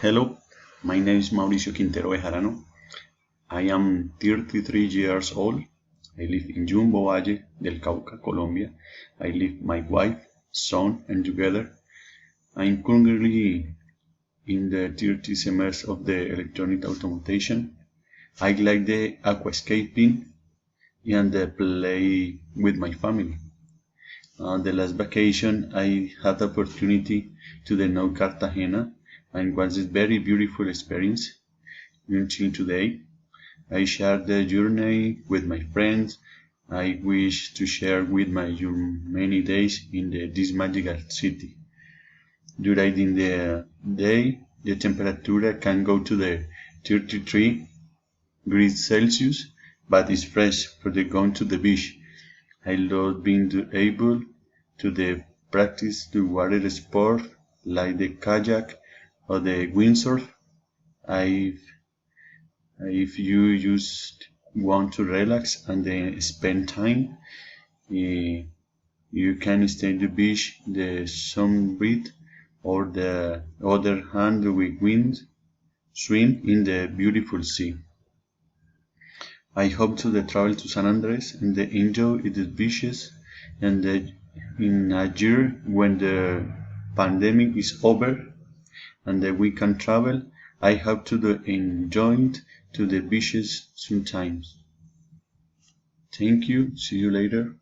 Hello, my name is Mauricio Quintero Bejarano. I am 33 years old. I live in Jumbo Valle del Cauca, Colombia. I live with my wife, son, and together. I am currently in the 30th semester of the electronic automation. I like the aquascaping and the play with my family. The last vacation, I had the opportunity to the know Cartagena and was a very beautiful experience until today. I shared the journey with my friends. I wish to share with my many days in this magical city. During the day, the temperature can go to the 33 degrees Celsius, but it's fresh for the going to the beach. I love being able to practice the water sport like the kayak or the windsurf. I If you just want to relax and then spend time, eh, you can stay at the beach, the sun breathe, or the other hand with wind, swim in the beautiful sea. I hope to the travel to San Andres and the enjoy the beaches and in a year when the pandemic is over and that we can travel. I hope to enjoy to the beaches sometimes. Thank you. See you later.